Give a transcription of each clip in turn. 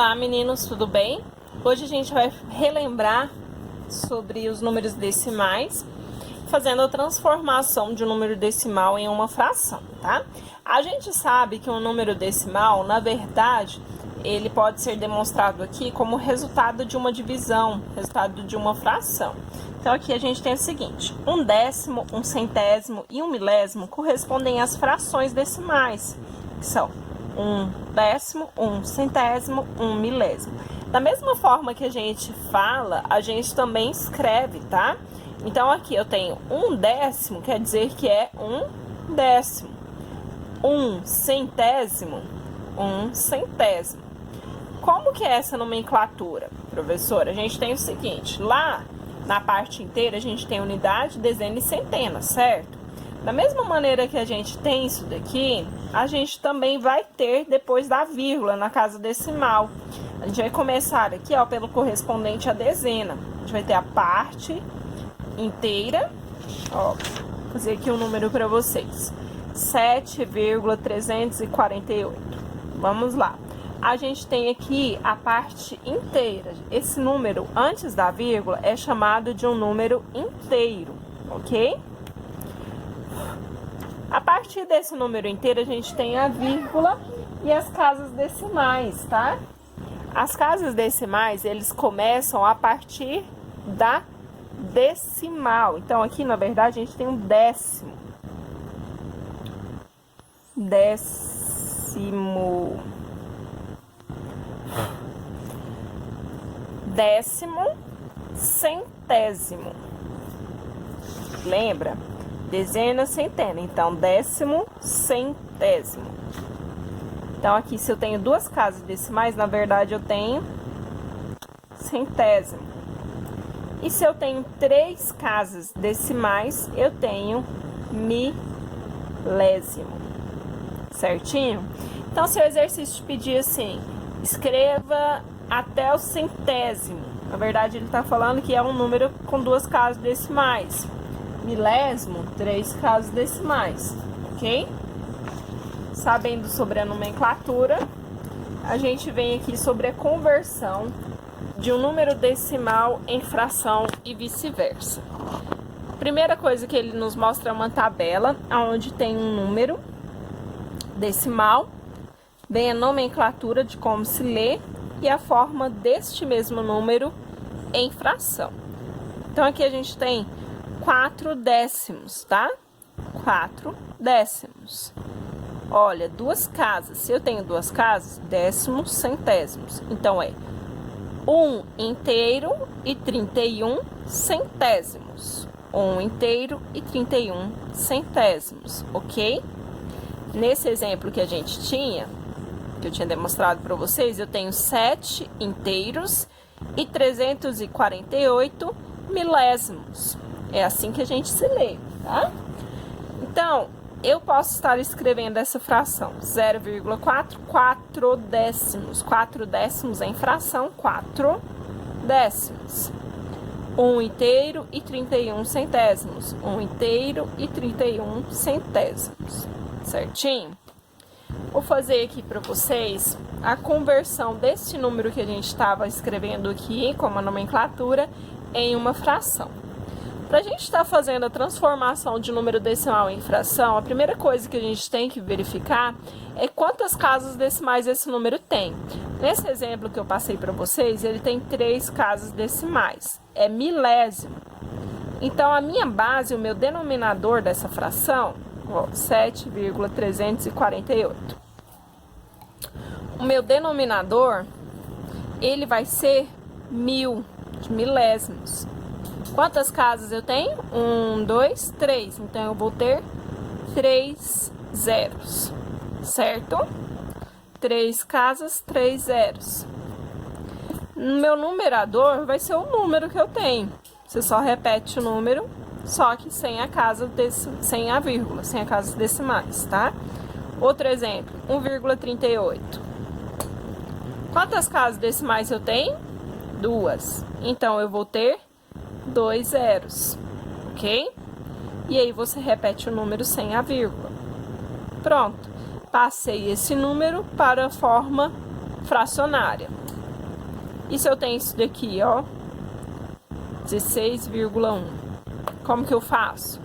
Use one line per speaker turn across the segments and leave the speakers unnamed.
Olá meninos, tudo bem? Hoje a gente vai relembrar sobre os números decimais, fazendo a transformação de um número decimal em uma fração, tá? A gente sabe que um número decimal, na verdade, ele pode ser demonstrado aqui como resultado de uma divisão, resultado de uma fração. Então aqui a gente tem o seguinte: um décimo, um centésimo e um milésimo correspondem às frações decimais, que são um décimo, um centésimo, um milésimo. Da mesma forma que a gente fala, a gente também escreve, tá? Então aqui eu tenho um décimo, quer dizer que é um décimo. Um centésimo, um centésimo. Como que é essa nomenclatura, professora? A gente tem o seguinte: lá na parte inteira a gente tem unidade, dezena e centena, certo? Da mesma maneira que a gente tem isso daqui, a gente também vai ter depois da vírgula na casa decimal. A gente vai começar aqui, ó, pelo correspondente à dezena. A gente vai ter a parte inteira, ó, vou fazer aqui um número para vocês: 7,348. Vamos lá. A gente tem aqui a parte inteira. Esse número antes da vírgula é chamado de um número inteiro, ok? A partir desse número inteiro, a gente tem a vírgula e as casas decimais, tá? As casas decimais, eles começam a partir da decimal. Então, aqui, na verdade, a gente tem um décimo. Décimo. Décimo, centésimo. Lembra? Dezena, centena. Então, décimo, centésimo. Então, aqui, se eu tenho duas casas decimais, na verdade, eu tenho centésimo. E se eu tenho três casas decimais, eu tenho milésimo. Certinho? Então, se o exercício te pedir assim, escreva até o centésimo. Na verdade, ele está falando que é um número com duas casas decimais. Milésimo, três casas decimais, ok? Sabendo sobre a nomenclatura, a gente vem aqui sobre a conversão de um número decimal em fração e vice-versa. Primeira coisa que ele nos mostra é uma tabela onde tem um número decimal, vem a nomenclatura de como se lê e a forma deste mesmo número em fração. Então aqui a gente tem 4 décimos, tá? 4 décimos. Olha, duas casas. Se eu tenho duas casas, décimos, centésimos. Então é 1 inteiro e 31 centésimos. 1 inteiro e 31 centésimos, ok? Nesse exemplo que a gente tinha, que eu tinha demonstrado para vocês, eu tenho 7 inteiros e 348 milésimos. É assim que a gente se lê, tá? Então, eu posso estar escrevendo essa fração: 0,4, 4 décimos. 4 décimos em fração, 4 décimos. 1 inteiro e 31 centésimos. 1 inteiro e 31 centésimos. Certinho? Vou fazer aqui para vocês a conversão desse número que a gente estava escrevendo aqui, como a nomenclatura, em uma fração. Para a gente estar fazendo a transformação de número decimal em fração, a primeira coisa que a gente tem que verificar é quantas casas decimais esse número tem. Nesse exemplo que eu passei para vocês, ele tem 3 casas decimais, é milésimo. Então, a minha base, o meu denominador dessa fração, 7,348. O meu denominador, ele vai ser 1000 de milésimos. Quantas casas eu tenho? 1, 2, 3. Então, eu vou ter 3 zeros, certo? 3 casas, 3 zeros. No meu numerador vai ser o número que eu tenho. Você só repete o número, só que sem a casa sem a vírgula, sem a casa decimais, tá? Outro exemplo, 1,38. Quantas casas decimais eu tenho? 2. Então, eu vou ter 2 zeros, ok? E aí, você repete o número sem a vírgula. Pronto. Passei esse número para a forma fracionária. E se eu tenho isso daqui, ó, 16,1, como que eu faço?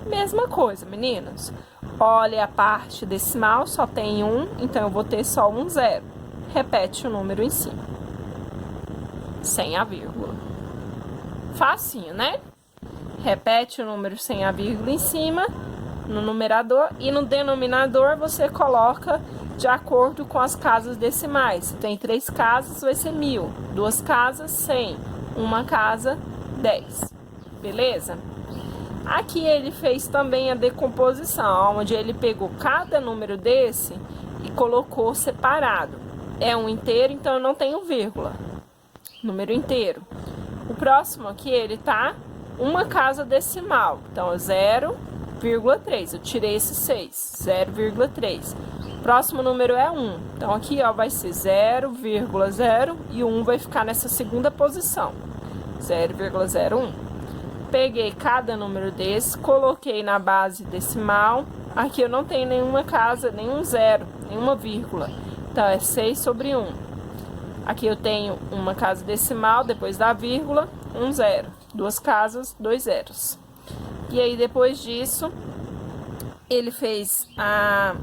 Mesma coisa, meninas. Olha a parte decimal, só tem 1, então eu vou ter só um zero. Repete o número em cima, sem a vírgula. Facinho, né? Repete o número sem a vírgula em cima, no numerador, e no denominador você coloca de acordo com as casas decimais. Se tem 3 casas, vai ser 1000. 2 casas, 100. 1 casa, 10. Beleza? Aqui ele fez também a decomposição, onde ele pegou cada número desse e colocou separado. É um inteiro, então eu não tenho vírgula. Número inteiro. O próximo aqui, ele tá uma casa decimal. Então, 0,3. Eu tirei esse 6. 0,3. Próximo número é 1. Então, aqui, ó, vai ser 0,0 e o 1 vai ficar nessa segunda posição. 0,01. Peguei cada número desse, coloquei na base decimal. Aqui eu não tenho nenhuma casa, nenhum zero, nenhuma vírgula. Então, é 6 sobre 1. Aqui eu tenho uma casa decimal, depois da vírgula, um zero. 2 casas, 2 zeros. E aí, depois disso, ele fez a...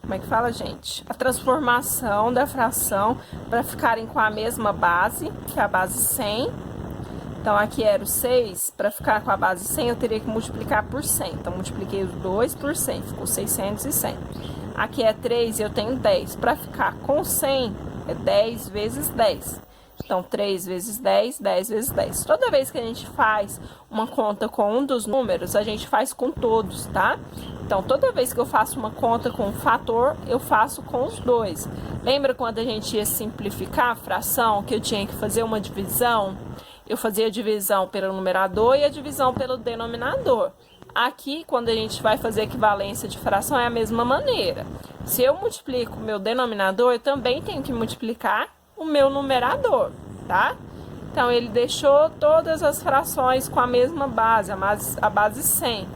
Como é que fala, gente? A transformação da fração para ficarem com a mesma base, que é a base 100. Então, aqui era o 6, para ficar com a base 100, eu teria que multiplicar por 100. Então, multipliquei os 2 por 100, ficou 600 e 100. Aqui é 3 e eu tenho 10. Para ficar com 100, é 10 vezes 10. Então, 3 vezes 10, 10 vezes 10. Toda vez que a gente faz uma conta com um dos números, a gente faz com todos, tá? Então, toda vez que eu faço uma conta com um fator, eu faço com os dois. Lembra quando a gente ia simplificar a fração, que eu tinha que fazer uma divisão? Eu fazia a divisão pelo numerador e a divisão pelo denominador. Aqui, quando a gente vai fazer equivalência de fração, é a mesma maneira. Se eu multiplico o meu denominador, eu também tenho que multiplicar o meu numerador, tá? Então, ele deixou todas as frações com a mesma base, a base 100.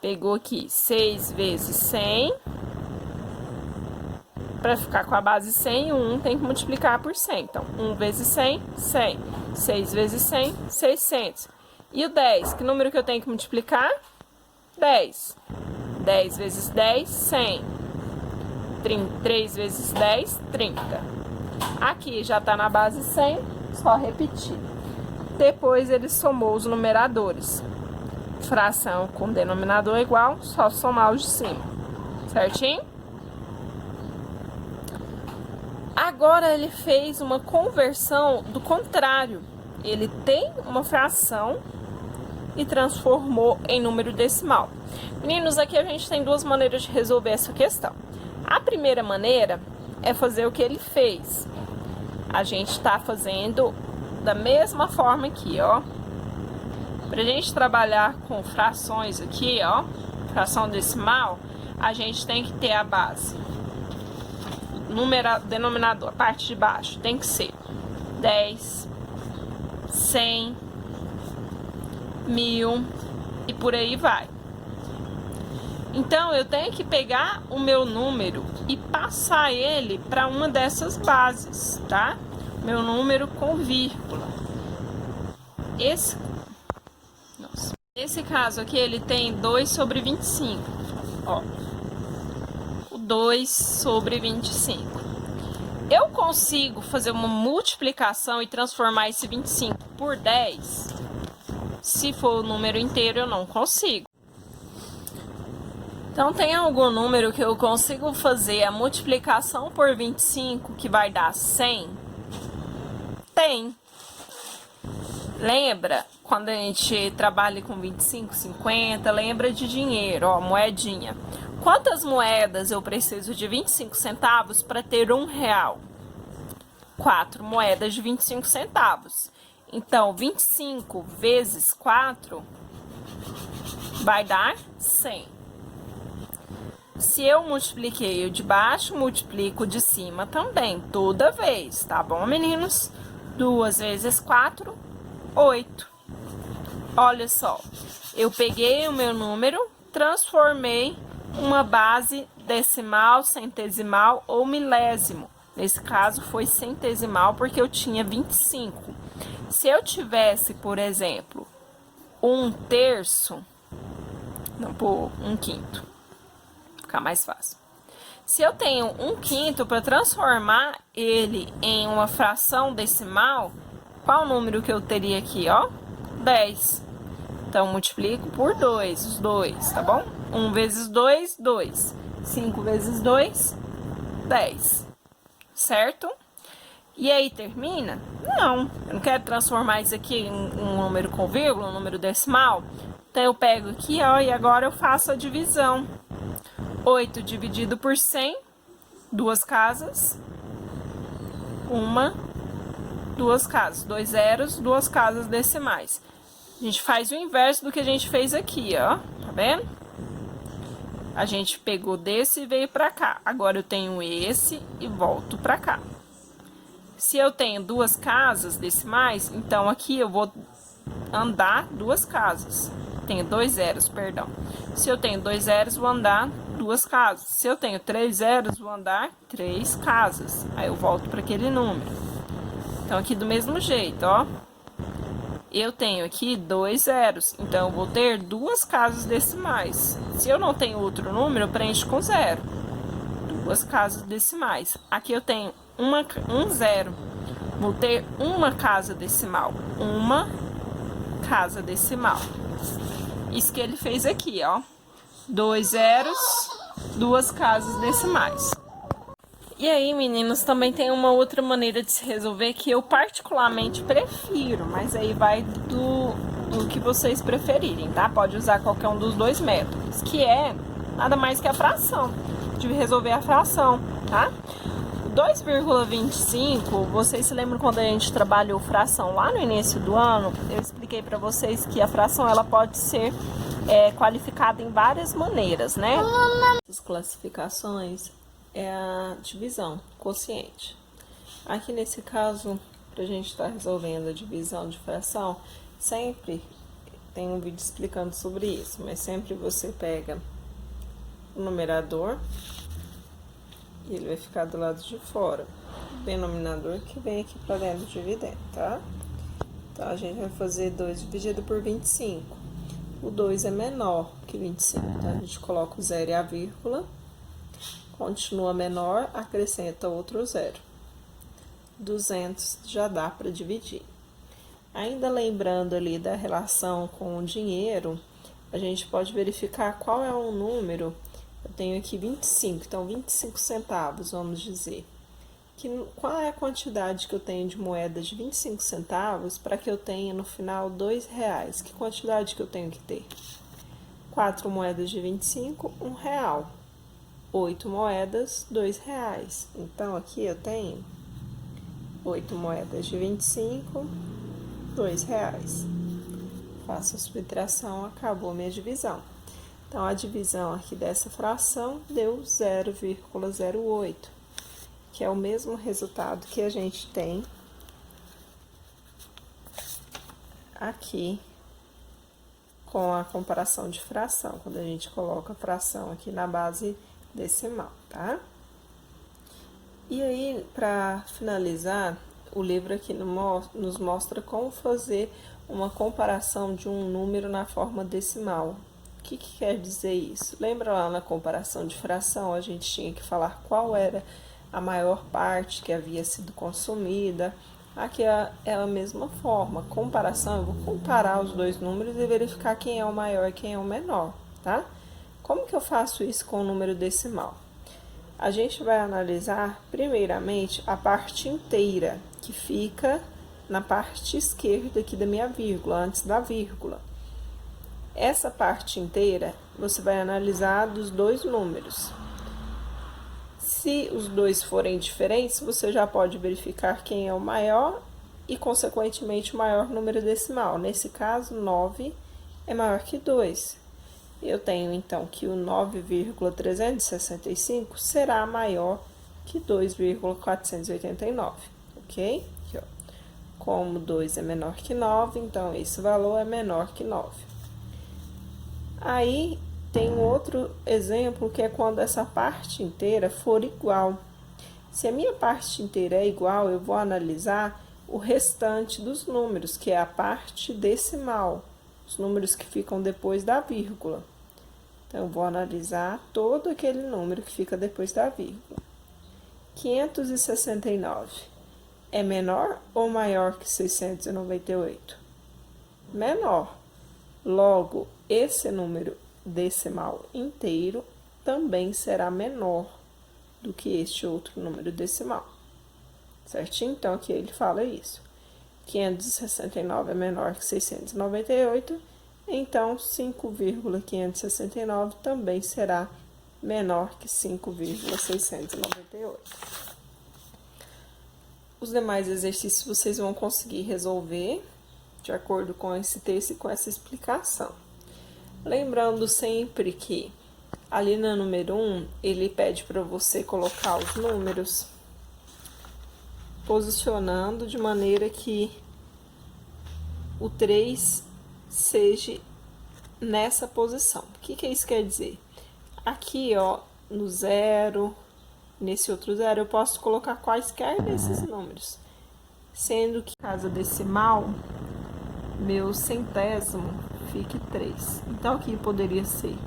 Pegou aqui 6 vezes 100. Para ficar com a base 100, 1 tem que multiplicar por 100. Então, 1 vezes 100, 100. 6 vezes 100, 600. E o 10, que número que eu tenho que multiplicar? 10. 10 vezes 10, 100. 3 vezes 10, 30. Aqui já está na base 100, só repetir. Depois ele somou os numeradores. Fração com denominador igual, só somar os de cima. Certinho? Agora ele fez uma conversão do contrário. Ele tem uma fração e transformou em número decimal. Meninos, aqui a gente tem duas maneiras de resolver essa questão. A primeira maneira é fazer o que ele fez. A gente está fazendo da mesma forma aqui, ó. Para a gente trabalhar com frações aqui, ó, fração decimal, a gente tem que ter a base. Denominador, a parte de baixo, tem que ser 10, 100, 1000 e por aí vai. Então, eu tenho que pegar o meu número e passar ele para uma dessas bases, tá? Meu número com vírgula. Nesse caso aqui, ele tem 2 sobre 25, ó. O 2 sobre 25. Eu consigo fazer uma multiplicação e transformar esse 25 por 10? Se for o número inteiro, eu não consigo. Então, tem algum número que eu consigo fazer a multiplicação por 25 que vai dar 100? Tem. Lembra quando a gente trabalha com 25, 50? Lembra de dinheiro, ó, moedinha. Quantas moedas eu preciso de 25 centavos para ter R$1? 4 moedas de 25 centavos. Então, 25 vezes 4 vai dar 100. Se eu multipliquei o de baixo, multiplico o de cima também, toda vez, tá bom, meninos? 2 vezes 4, 8. Olha só, eu peguei o meu número, transformei uma base decimal, centesimal ou milésimo. Nesse caso foi centesimal porque eu tinha 25. Se eu tivesse, por exemplo, 1/3, não, por 1/5, ficar mais fácil. Se eu tenho 1/5, para transformar ele em uma fração decimal, qual o número que eu teria aqui, ó? 10. Então, multiplico por 2, os dois, tá bom? 1 vezes 2, 2. 5 vezes 2, 10. Certo? E aí, termina? Não, eu não quero transformar isso aqui em um número com vírgula, um número decimal. Então, eu pego aqui, ó, e agora eu faço a divisão. 8 dividido por 100, duas casas. Duas casas, 2 zeros, duas casas decimais. A gente faz o inverso do que a gente fez aqui, ó. Tá vendo? A gente pegou desse e veio pra cá. Agora eu tenho esse e volto pra cá. Se eu tenho duas casas decimais, então aqui eu vou andar duas casas. Tenho 2 zeros, perdão. Se eu tenho 2 zeros, vou andar duas casas. Se eu tenho 3 zeros, vou andar 3 casas. Aí eu volto para aquele número. Então, aqui do mesmo jeito, ó. Eu tenho aqui 2 zeros, então eu vou ter duas casas decimais. Se eu não tenho outro número, eu preencho com 0. Duas casas decimais. Aqui eu tenho um zero. Vou ter uma casa decimal. Uma casa decimal. Isso que ele fez aqui, ó. 2 zeros, duas casas decimais. E aí, meninos, também tem uma outra maneira de se resolver que eu particularmente prefiro, mas aí vai do que vocês preferirem, tá? Pode usar qualquer um dos dois métodos, que é nada mais que a fração, de resolver a fração, tá? 2,25, vocês se lembram quando a gente trabalhou fração lá no início do ano? Eu expliquei para vocês que a fração ela pode ser qualificada em várias maneiras, né? As classificações é a divisão, quociente. Aqui nesse caso, para a gente estar resolvendo a divisão de fração, sempre tem um vídeo explicando sobre isso, mas sempre você pega o numerador e ele vai ficar do lado de fora. O denominador que vem aqui para dentro do dividendo, tá? Então, a gente vai fazer 2 dividido por 25. O 2 é menor que 25, então a gente coloca o 0 e a vírgula. Continua menor, acrescenta outro 0. 200 já dá para dividir. Ainda lembrando ali da relação com o dinheiro, a gente pode verificar qual é o número. Eu tenho aqui 25, então 25 centavos, vamos dizer. Qual é a quantidade que eu tenho de moedas de 25 centavos para que eu tenha no final R$2? Que quantidade que eu tenho que ter? 4 moedas de 25, R$1. 8 moedas, R$2. Então, aqui eu tenho 8 moedas de 25, R$2. Faço a subtração, acabou minha divisão. Então, a divisão aqui dessa fração deu 0,08, que é o mesmo resultado que a gente tem aqui com a comparação de fração, quando a gente coloca a fração aqui na base decimal, tá? E aí, para finalizar, o livro aqui nos mostra como fazer uma comparação de um número na forma decimal. O que quer dizer isso? Lembra lá na comparação de fração, a gente tinha que falar qual era a maior parte que havia sido consumida. Aqui é a mesma forma, comparação, eu vou comparar os dois números e verificar quem é o maior e quem é o menor, tá? Como que eu faço isso com o número decimal? A gente vai analisar, primeiramente, a parte inteira, que fica na parte esquerda aqui da minha vírgula, antes da vírgula. Essa parte inteira, você vai analisar dos dois números. Se os dois forem diferentes, você já pode verificar quem é o maior e, consequentemente, o maior número decimal. Nesse caso, 9 é maior que 2. Eu tenho, então, que o 9,365 será maior que 2,489, ok? Aqui, ó. Como 2 é menor que 9, então, esse valor é menor que 9. Aí, tem outro exemplo, que é quando essa parte inteira for igual. Se a minha parte inteira é igual, eu vou analisar o restante dos números, que é a parte decimal, os números que ficam depois da vírgula. Então, eu vou analisar todo aquele número que fica depois da vírgula. 569 é menor ou maior que 698? Menor. Logo, esse número decimal inteiro também será menor do que este outro número decimal. Certinho? Então, aqui ele fala isso. 569 é menor que 698, então 5,569 também será menor que 5,698. Os demais exercícios vocês vão conseguir resolver de acordo com esse texto e com essa explicação. Lembrando sempre que ali na número 1, ele pede para você colocar os números posicionando de maneira que o 3 seja nessa posição. O que isso quer dizer? Aqui, ó, no 0, nesse outro 0, eu posso colocar quaisquer desses números. Sendo que, casa decimal, meu centésimo fique 3. Então, aqui poderia ser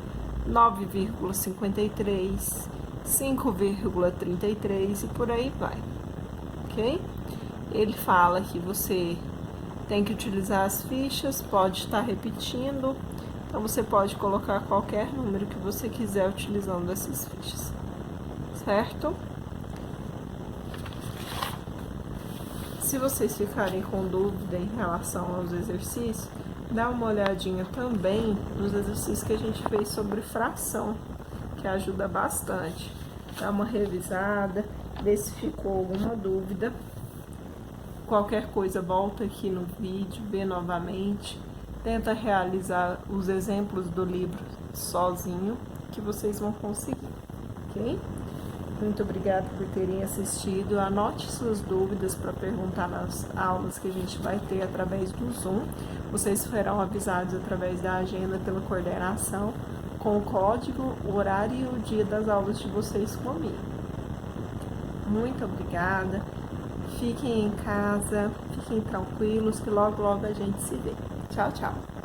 9,53, 5,33 e por aí vai. Ok? Ele fala que você tem que utilizar as fichas, pode estar repetindo, então você pode colocar qualquer número que você quiser utilizando essas fichas, certo? Se vocês ficarem com dúvida em relação aos exercícios, dá uma olhadinha também nos exercícios que a gente fez sobre fração, que ajuda bastante. Dá uma revisada, vê se ficou alguma dúvida. Qualquer coisa, volta aqui no vídeo, vê novamente. Tenta realizar os exemplos do livro sozinho, que vocês vão conseguir, ok? Muito obrigada por terem assistido. Anote suas dúvidas para perguntar nas aulas que a gente vai ter através do Zoom. Vocês serão avisados através da agenda pela coordenação, com o código, o horário e o dia das aulas de vocês comigo. Muito obrigada. Fiquem em casa, fiquem tranquilos, que logo a gente se vê. Tchau, tchau.